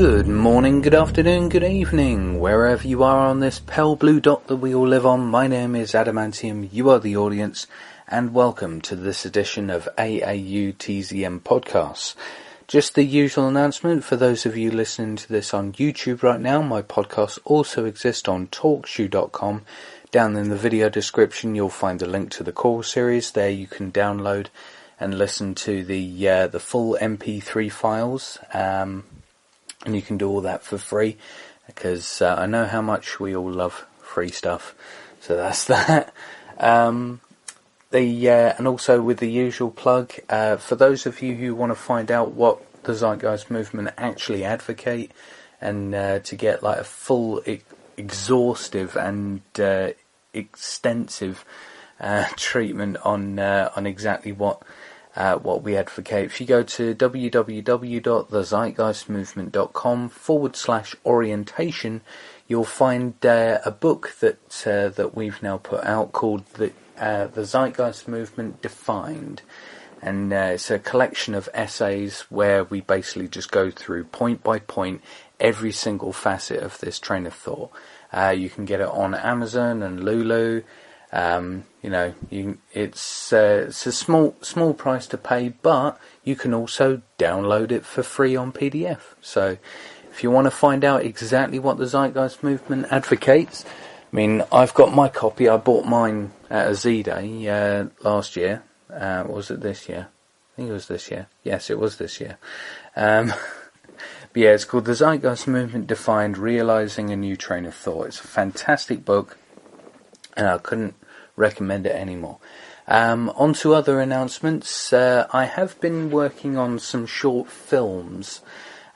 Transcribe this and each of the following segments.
Good morning, good afternoon, good evening, wherever you are on this pale blue dot that we all live on. My name is Adam-Antium, you are the audience, and welcome to this edition of AAUTZM Podcasts. Just the usual announcement for those of you listening to this on YouTube right now. My podcasts also exist on talkshoe.com. Down in the video description you'll find a link to the core series. There you can download and listen to the full MP3 files. And you can do all that for free, because I know how much we all love free stuff. So that's that. And also with the usual plug, for those of you who want to find out what the Zeitgeist movement actually advocate, and to get like a full, exhaustive and extensive treatment on exactly what we advocate. If you go to www.thezeitgeistmovement.com/orientation, you'll find a book that we've now put out called the Zeitgeist Movement Defined, and it's a collection of essays where we basically just go through point by point every single facet of this train of thought. You can get it on Amazon and Lulu. It's a small price to pay, but you can also download it for free on PDF. So if you want to find out exactly what the Zeitgeist movement advocates, I mean, I've got my copy. I bought mine at a Z-Day last year. Was it this year? I think it was this year. Yes, it was this year. But yeah, it's called The Zeitgeist Movement Defined, Realizing a New Train of Thought. It's a fantastic book, and I couldn't recommend it anymore. On to other announcements. I have been working on some short films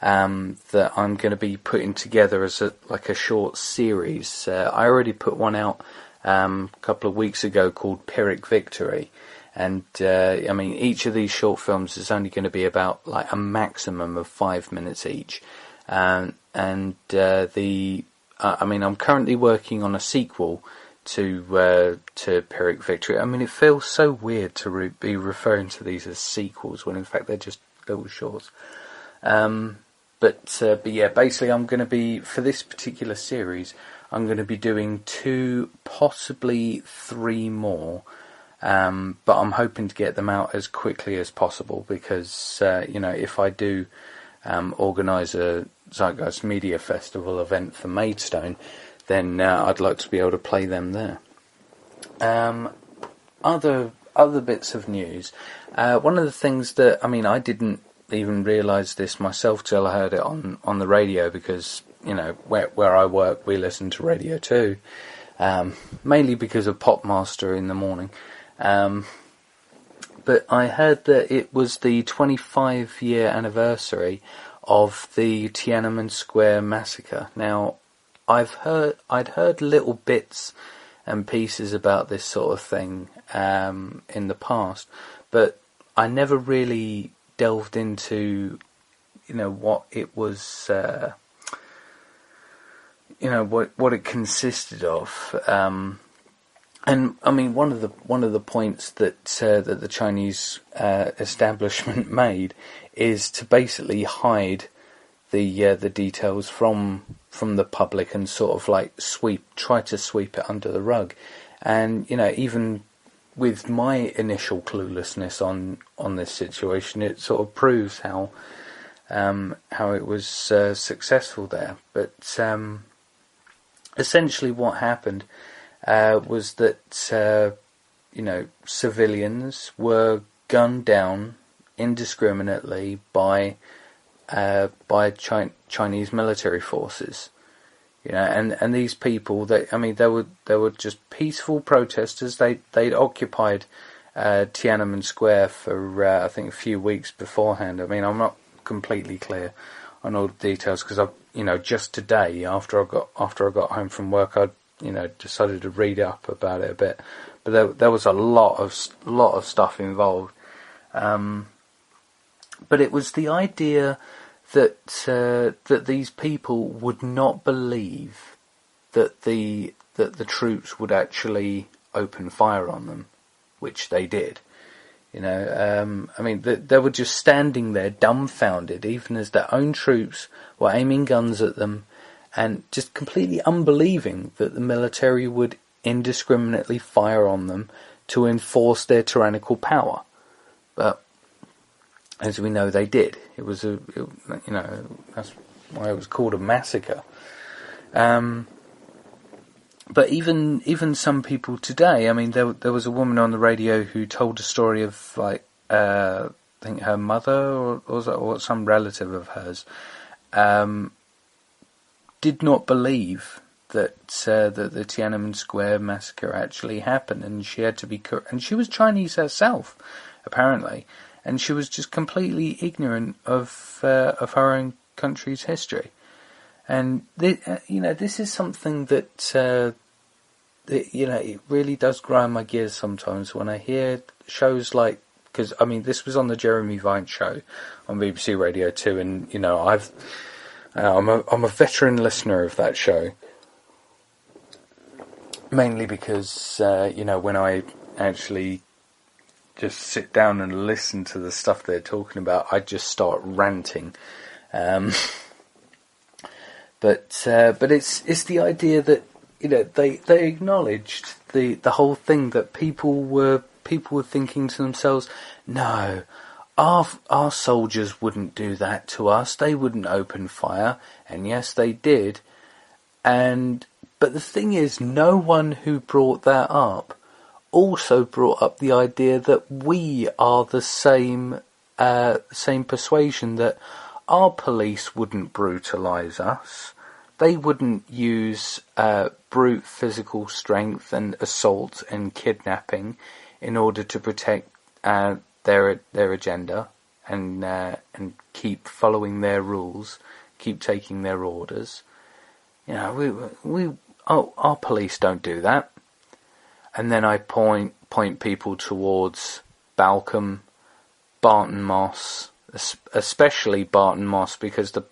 that I'm going to be putting together as a short series. I already put one out a couple of weeks ago called Pyrrhic Victory, and each of these short films is only going to be about like a maximum of 5 minutes each, I'm currently working on a sequel to Pyrrhic Victory. I mean, it feels so weird to be referring to these as sequels when in fact they're just little shorts. But yeah, basically I'm going to be, for this particular series, I'm going to be doing 2, possibly 3 more. But I'm hoping to get them out as quickly as possible, because if I do organise a Zeitgeist Media Festival event for Maidstone, then I'd like to be able to play them there. Other bits of news. One of the things that, I didn't even realise this myself till I heard it on the radio, because, where I work, we listen to radio too. Mainly because of Popmaster in the morning. But I heard that it was the 25-year anniversary of the Tiananmen Square massacre. Now, I'd heard little bits and pieces about this sort of thing in the past, but I never really delved into, what it was, what it consisted of. And I mean, one of the points that the Chinese establishment made is to basically hide the details from the public, and sort of like try to sweep it under the rug. And even with my initial cluelessness on this situation, it sort of proves how it was successful there. But essentially what happened was that civilians were gunned down indiscriminately by Chinese military forces, and these people, they were just peaceful protesters. They'd occupied Tiananmen Square for I think a few weeks beforehand. I'm not completely clear on all the details, because just today after I got home from work, I decided to read up about it a bit, but there was a lot of stuff involved. But it was the idea that these people would not believe that the troops would actually open fire on them, which they did. I mean, they were just standing there dumbfounded, even as their own troops were aiming guns at them, and just completely unbelieving that the military would indiscriminately fire on them to enforce their tyrannical power. But as we know, they did. That's why it was called a massacre. But even some people today, I mean, there was a woman on the radio who told a story of, like, I think her mother or some relative of hers did not believe that the Tiananmen Square massacre actually happened, and she had to be and she was Chinese herself, apparently, and she was just completely ignorant of her own country's history. And this is something that it really does grind my gears sometimes when I hear shows like, because I mean this was on the Jeremy Vine show on BBC Radio 2, and I'm a veteran listener of that show, mainly because when I actually just sit down and listen to the stuff they're talking about, I just start ranting. But it's the idea that they acknowledged the whole thing, that people were thinking to themselves, no, our soldiers wouldn't do that to us. They wouldn't open fire, and yes, they did. But the thing is, no one who brought that up also brought up the idea that we are the same persuasion, that our police wouldn't brutalise us. They wouldn't use brute physical strength and assault and kidnapping in order to protect their agenda and keep following their rules, keep taking their orders. Our police don't do that. And then I point people towards Balcombe, Barton Moss, especially Barton Moss, because the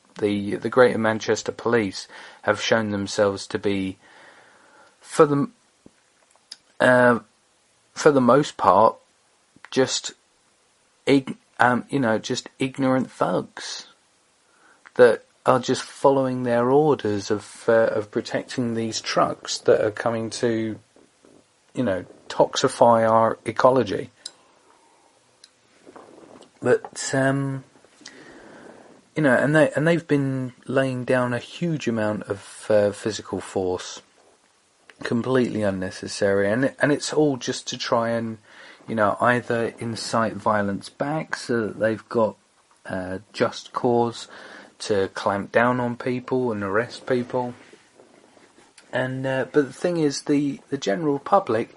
Greater Manchester Police have shown themselves to be, for the most part, just ignorant thugs that are just following their orders of protecting these trucks that are coming to, toxify our ecology. But and they've been laying down a huge amount of physical force, completely unnecessary, and it's all just to try and either incite violence back so that they've got just cause to clamp down on people and arrest people. And but the thing is, the general public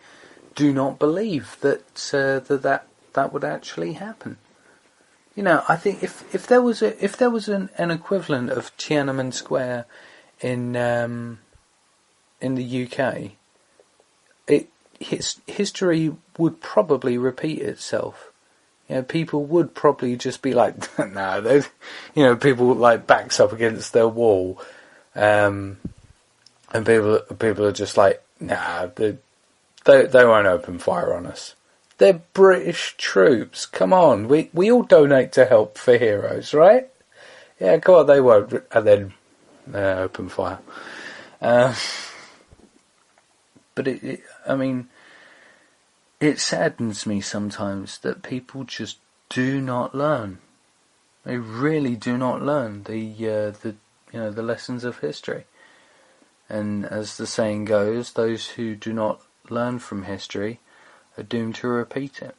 do not believe that would actually happen. I think if there was an equivalent of Tiananmen Square in the UK, history would probably repeat itself. People would probably just be like, no, people like backs up against their wall, and people are just like, nah, they won't open fire on us. They're British troops. Come on, we all donate to Help for Heroes, right? Yeah, come on, they won't. And then open fire. But it saddens me sometimes that people just do not learn. They really do not learn the lessons of history. And as the saying goes, those who do not learn from history are doomed to repeat it.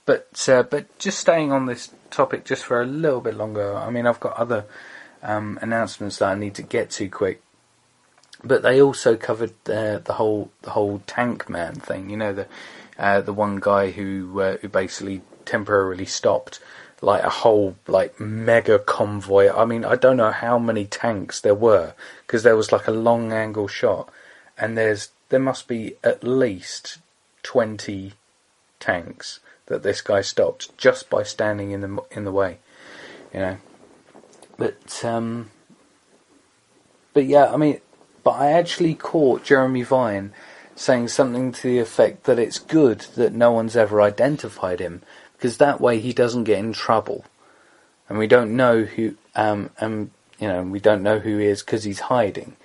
But just staying on this topic just for a little bit longer. I mean, I've got other announcements that I need to get to quick. But they also covered the whole tank man thing. The one guy who basically temporarily stopped like a whole mega convoy. I mean, I don't know how many tanks there were, because there was like a long angle shot, and there must be at least 20 tanks that this guy stopped just by standing in the way, But yeah, I mean, but I actually caught Jeremy Vine saying something to the effect that it's good that no one's ever identified him, because that way he doesn't get in trouble. And we don't know who, we don't know who he is because he's hiding.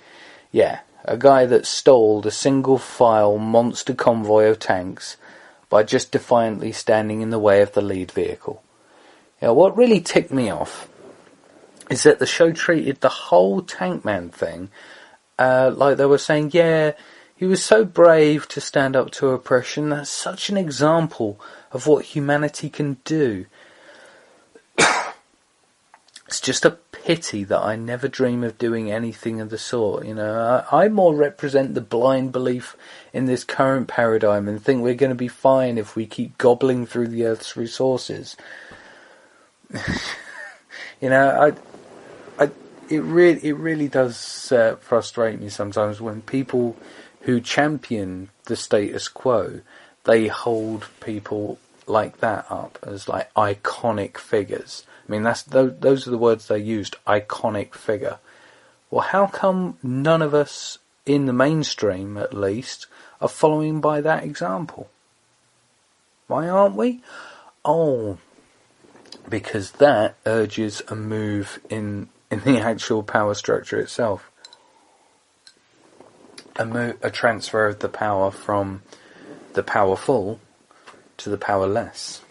Yeah, a guy that stole a single file monster convoy of tanks by just defiantly standing in the way of the lead vehicle. What really ticked me off is that the show treated the whole Tankman thing like they were saying, yeah, he was so brave to stand up to oppression. That's such an example of what humanity can do. It's just a pity that I never dream of doing anything of the sort. I more represent the blind belief in this current paradigm and think we're going to be fine if we keep gobbling through the Earth's resources. It really does frustrate me sometimes when people who champion the status quo, they hold people like that up as like iconic figures. I mean, those are the words they used, iconic figure. Well, how come none of us, in the mainstream at least, are following by that example? Why aren't we? Oh, because that urges a move in the actual power structure itself. A transfer of the power from the powerful to the powerless.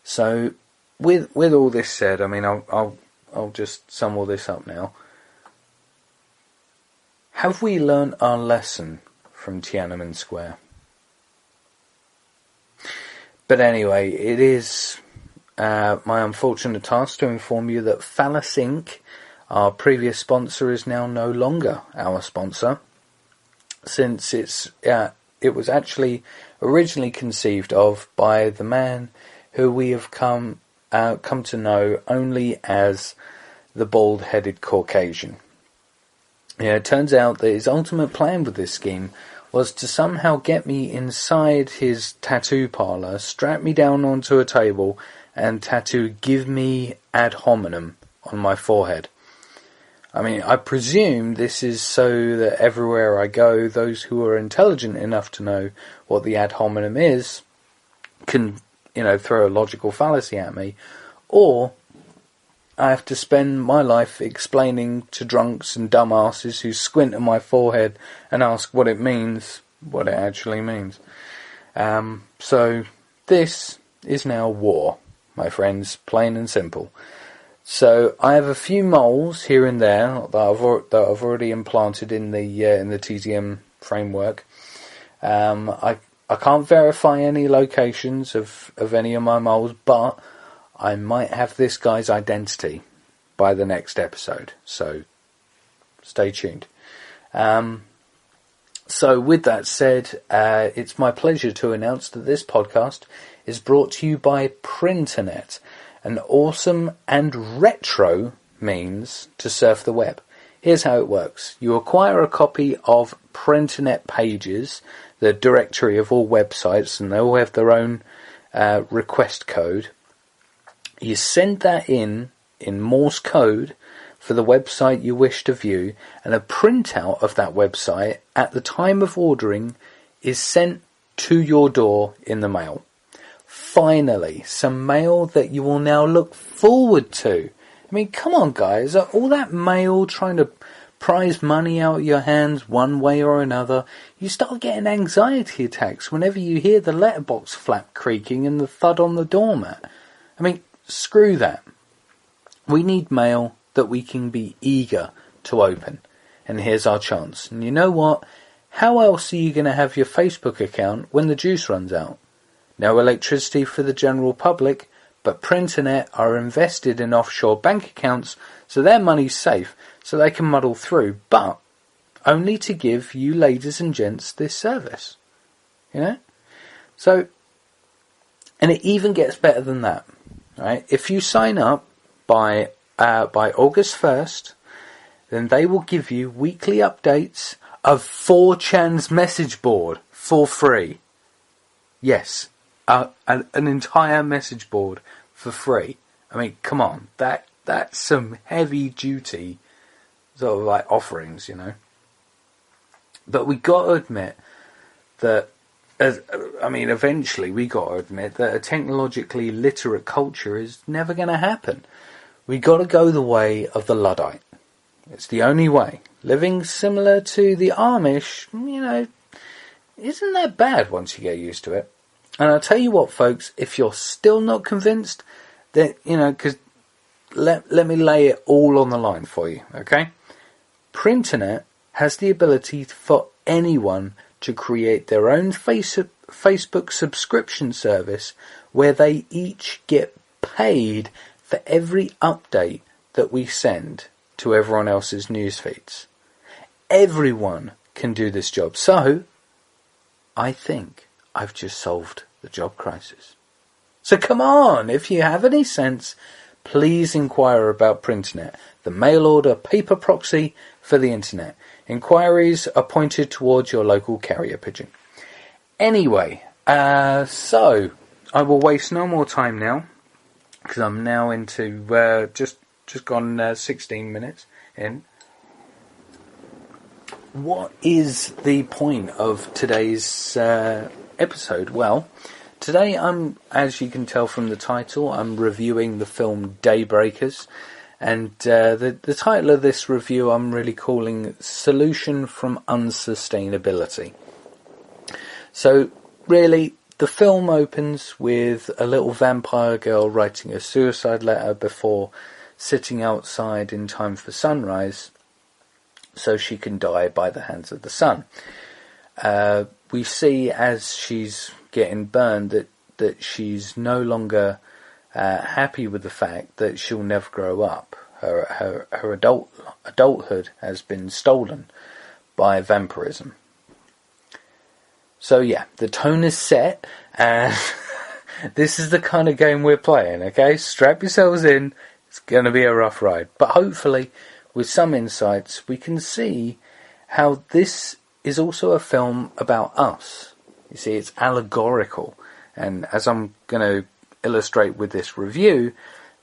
So, with all this said, I mean, I'll just sum all this up now. Have we learnt our lesson from Tiananmen Square? But anyway, it is my unfortunate task to inform you that Phallus Inc., our previous sponsor, is now no longer our sponsor, since it was actually originally conceived of by the man who we have come to know only as the bald-headed Caucasian. It turns out that his ultimate plan with this scheme was to somehow get me inside his tattoo parlour, strap me down onto a table, and tattoo "Give me ad hominem" on my forehead. I mean, I presume this is so that everywhere I go, those who are intelligent enough to know what the ad hominem is can, throw a logical fallacy at me, or I have to spend my life explaining to drunks and dumbasses who squint at my forehead and ask what it means, what it actually means. So this is now war, my friends, plain and simple. So I have a few moles here and there that I've already implanted in the TZM framework. I can't verify any locations of any of my moles, but I might have this guy's identity by the next episode. So stay tuned. So with that said, it's my pleasure to announce that this podcast is brought to you by Printernet, an awesome and retro means to surf the web. Here's how it works. You acquire a copy of Printernet Pages, the directory of all websites, and they all have their own request code. You send that in Morse code for the website you wish to view, and a printout of that website at the time of ordering is sent to your door in the mail. Finally, some mail that you will now look forward to. I mean, come on, guys. All that mail trying to prize money out of your hands one way or another, you start getting anxiety attacks whenever you hear the letterbox flap creaking and the thud on the doormat. I mean, screw that. We need mail that we can be eager to open. And here's our chance. And you know what? How else are you going to have your Facebook account when the juice runs out? No electricity for the general public, but Printernet are invested in offshore bank accounts, so their money's safe, so they can muddle through, but only to give you ladies and gents this service. So, and it even gets better than that. Right? If you sign up by August 1st, then they will give you weekly updates of 4chan's message board for free. Yes. An entire message board for free. I mean, come on, that's some heavy duty sort of like offerings, But we got to admit that, eventually we got to admit that a technologically literate culture is never going to happen. We got to go the way of the Luddite. It's the only way. Living similar to the Amish, isn't that bad once you get used to it. And I'll tell you what, folks, if you're still not convinced, then, because let me lay it all on the line for you, okay? Printernet has the ability for anyone to create their own Facebook subscription service where they each get paid for every update that we send to everyone else's news feeds. Everyone can do this job. So, I think I've just solved the job crisis. So come on, if you have any sense, please inquire about Printernet, the mail-order paper proxy for the internet. Inquiries are pointed towards your local carrier pigeon. Anyway, so I will waste no more time now, because I'm now into just gone 16 minutes in. What is the point of today's episode? Well, today as you can tell from the title, I'm reviewing the film Daybreakers. And the title of this review I'm really calling Solution from Unsustainability. So, really, the film opens with a little vampire girl writing a suicide letter before sitting outside in time for sunrise so she can die by the hands of the sun. We see as she's getting burned that she's no longer happy with the fact that she'll never grow up. Her adulthood has been stolen by vampirism. So yeah, the tone is set, and this is the kind of game we're playing, okay? Strap yourselves in, it's going to be a rough ride. But hopefully, with some insights, we can see how this is also a film about us. You see, it's allegorical, and as I'm going to illustrate with this review,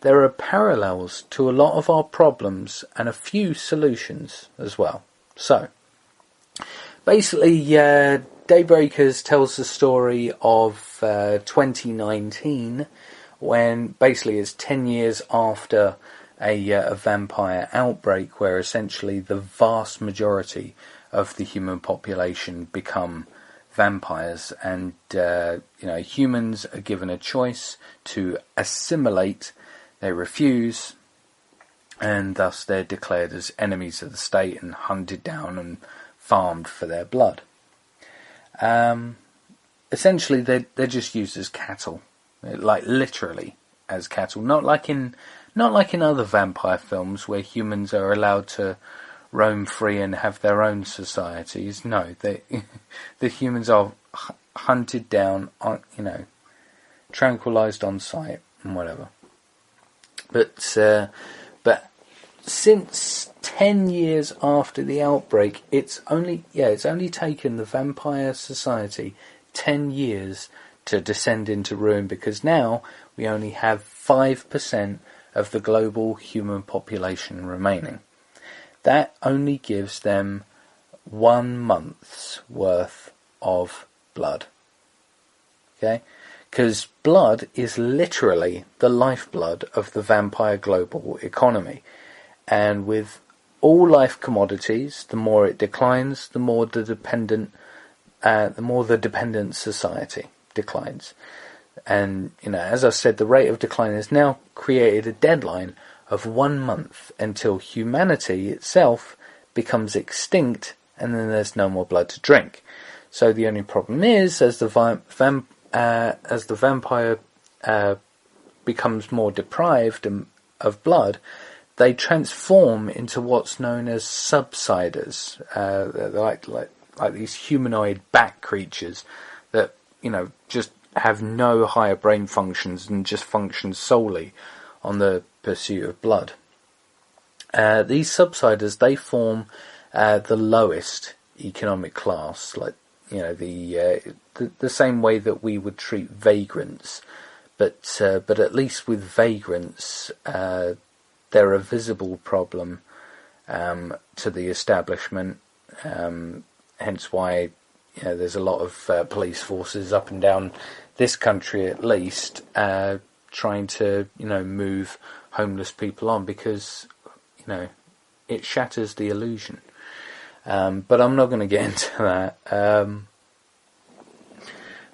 there are parallels to a lot of our problems and a few solutions as well. So, basically, Daybreakers tells the story of 2019, when basically it's 10 years after a vampire outbreak, where essentially the vast majority of the human population become vampires, and humans are given a choice to assimilate. They refuse, and thus they're declared as enemies of the state and hunted down and farmed for their blood. Essentially, they're just used as cattle, like literally as cattle. Not like in other vampire films where humans are allowed to roam free and have their own societies. No, the humans are hunted down, tranquilized on sight and whatever. But since 10 years after the outbreak, it's only taken the vampire society 10 years to descend into ruin, because now we only have 5% of the global human population remaining. That only gives them 1 month's worth of blood. Okay? Because blood is literally the lifeblood of the vampire global economy. And with all life commodities, the more it declines, the more the dependent society declines. And, as I said, the rate of decline has now created a deadline of 1 month until humanity itself becomes extinct, and then there's no more blood to drink. So the only problem is, as the vampire becomes more deprived of blood, they transform into what's known as subsiders, like these humanoid bat creatures that just have no higher brain functions and just function solely on the pursuit of blood. These subsiders, they form the lowest economic class, like the same way that we would treat vagrants, but at least with vagrants, they're a visible problem to the establishment, hence why there's a lot of police forces up and down this country, at least, trying to move homeless people on, because it shatters the illusion. But I'm not going to get into that.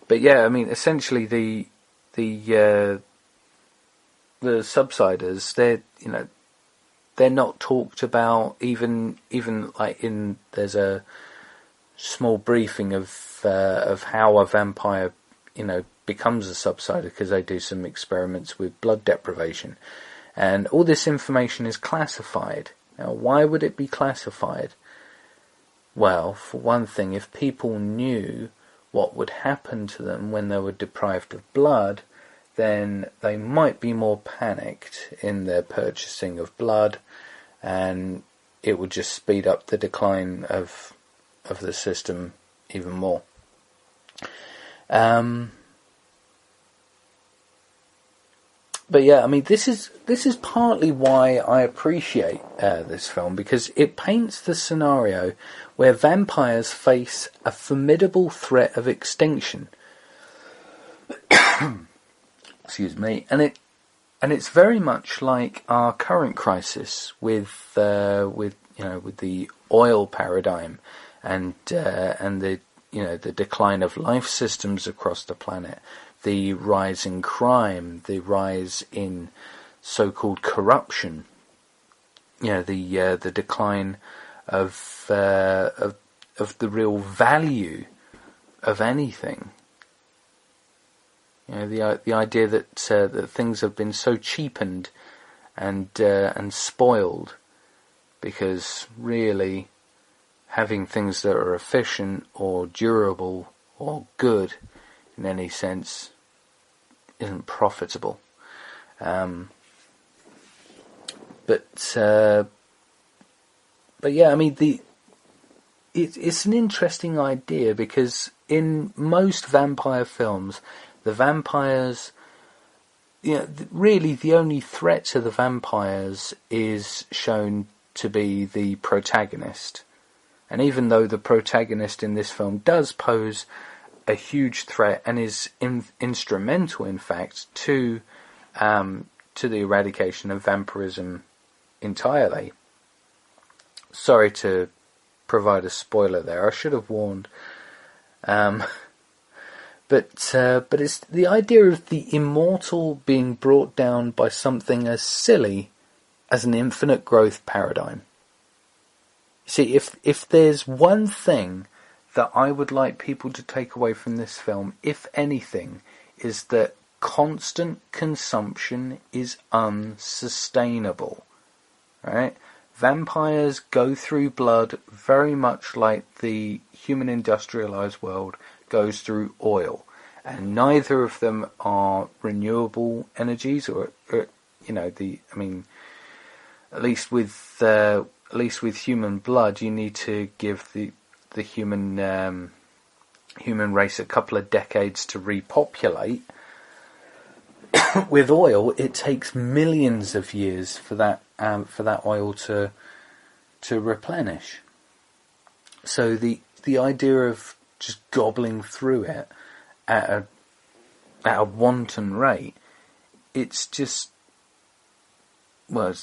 But yeah, I mean, essentially the subsiders, they're not talked about, even like there's a small briefing of how a vampire becomes a subsider, because they do some experiments with blood deprivation, and all this information is classified. Now, why would it be classified? Well, for one thing, if people knew what would happen to them when they were deprived of blood, then they might be more panicked in their purchasing of blood, and it would just speed up the decline of the system even more. But yeah, I mean, this is partly why I appreciate this film, because it paints the scenario where vampires face a formidable threat of extinction. Excuse me, and it's very much like our current crisis with the oil paradigm and the the decline of life systems across the planet, the rise in crime, the rise in so-called corruption, the decline of the real value of anything. The idea that that things have been so cheapened and spoiled, because really having things that are efficient or durable or good in any sense isn't profitable. But yeah, I mean, it's an interesting idea, because in most vampire films, the vampires, really the only threat to the vampires is shown to be the protagonist. And even though the protagonist in this film does pose a huge threat and is instrumental, in fact, to the eradication of vampirism entirely. Sorry to provide a spoiler there. I should have warned. But it's the idea of the immortal being brought down by something as silly as an infinite growth paradigm. See, if there's one thing that I would like people to take away from this film, if anything, is that constant consumption is unsustainable. Right? Vampires go through blood very much like the human industrialized world goes through oil, and neither of them are renewable energies, or at least with human blood, you need to give the human race a couple of decades to repopulate. With oil, it takes millions of years for that oil to replenish. So the idea of just gobbling through it at a wanton rate, it's just, well,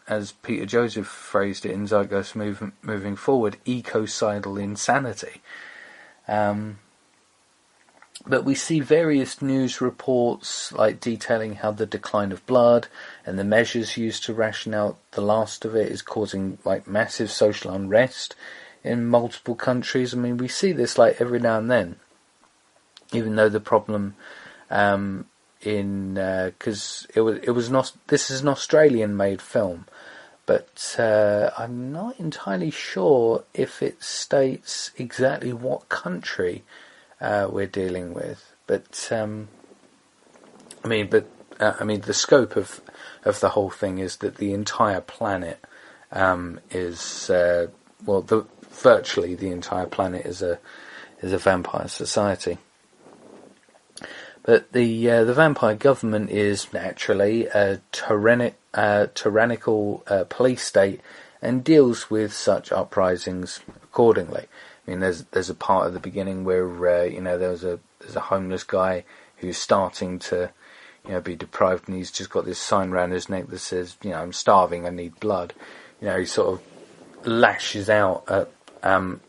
as Peter Joseph phrased it in Zeitgeist Moving Forward, ecocidal insanity. But we see various news reports like detailing how the decline of blood and the measures used to ration out the last of it is causing like massive social unrest in multiple countries. I mean, we see this like every now and then, even though the problem because this is an Australian-made film, but I'm not entirely sure if it states exactly what country we're dealing with. But the scope of the whole thing is that the entire planet is virtually the entire planet is a vampire society. But the vampire government is naturally a tyrannical police state and deals with such uprisings accordingly. I mean, there's a part at the beginning where there's a homeless guy who's starting to be deprived, and he's just got this sign around his neck that says, I'm starving, I need blood. He sort of lashes out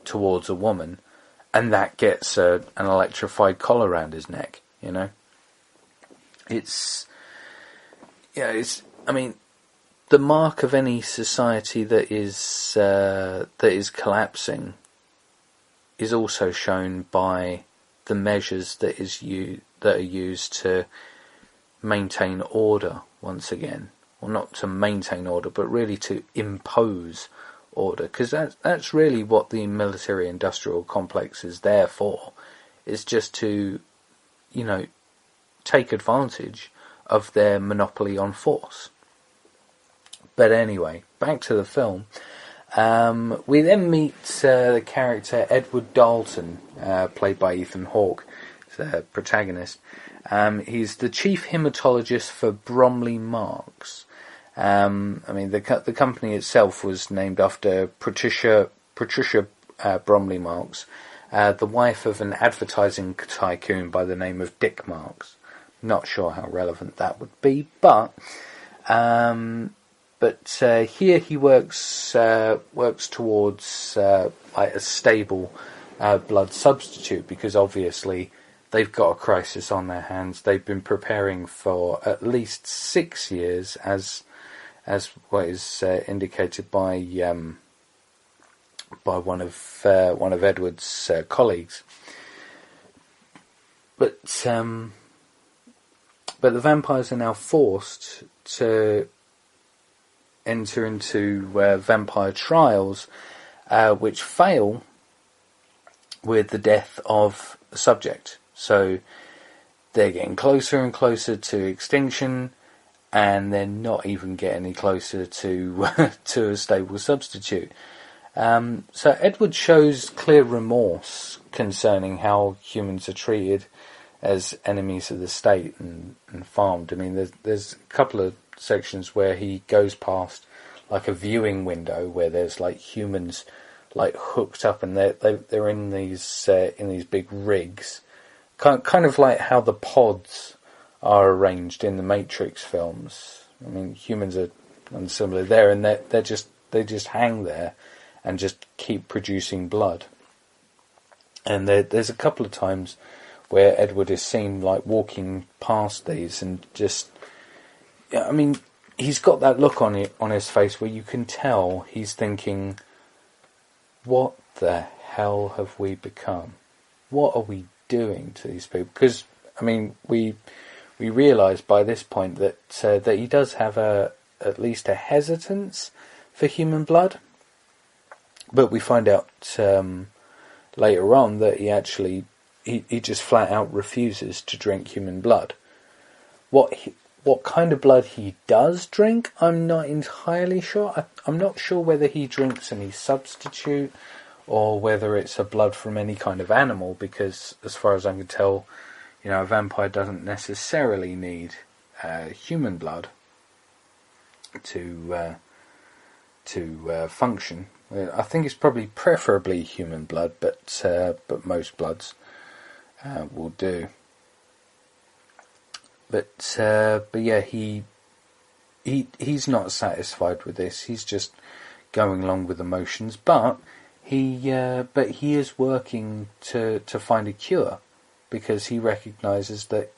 towards a woman, and that gets an electrified collar around his neck. It's I mean, the mark of any society that is collapsing is also shown by the measures that are used to maintain order once again. Well, not to maintain order, but really to impose order, because that's really what the military-industrial complex is there for. Is just to, take advantage of their monopoly on force. But anyway, back to the film. We then meet the character Edward Dalton, played by Ethan Hawke, the protagonist. He's the chief hematologist for Bromley Marks. The company itself was named after Patricia Bromley Marks, the wife of an advertising tycoon by the name of Dick Marks. Not sure how relevant that would be, but here he works towards a stable blood substitute, because obviously they've got a crisis on their hands. They've been preparing for at least 6 years, as what is indicated by one of Edward's colleagues. But the vampires are now forced to enter into vampire trials, which fail with the death of the subject. So they're getting closer and closer to extinction, and they're not even getting any closer to to a stable substitute. So Edward shows clear remorse concerning how humans are treated as enemies of the state and farmed. I mean, there's a couple of sections where he goes past like a viewing window where there's like humans like hooked up, and they're in these big rigs, kind of like how the pods are arranged in the Matrix films. I mean, humans are similar there, and they just hang there and just keep producing blood. And there's a couple of times where Edward is seen like walking past these, and just, I mean, he's got that look on his face where you can tell he's thinking, what the hell have we become? What are we doing to these people? Because, I mean, we realise by this point that he does have at least a hesitance for human blood, but we find out later on that he just flat out refuses to drink human blood. What kind of blood he does drink, I'm not entirely sure. I'm not sure whether he drinks any substitute or whether it's a blood from any kind of animal, because as far as I can tell, a vampire doesn't necessarily need human blood to function. I think it's probably preferably human blood, but most bloods will do. But yeah, he's not satisfied with this. He's just going along with the motions. But he is working to find a cure, because he recognises that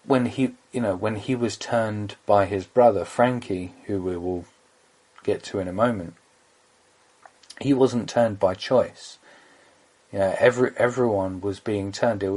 when he was turned by his brother Frankie, who we will get to in a moment, he wasn't turned by choice. Everyone was being turned. It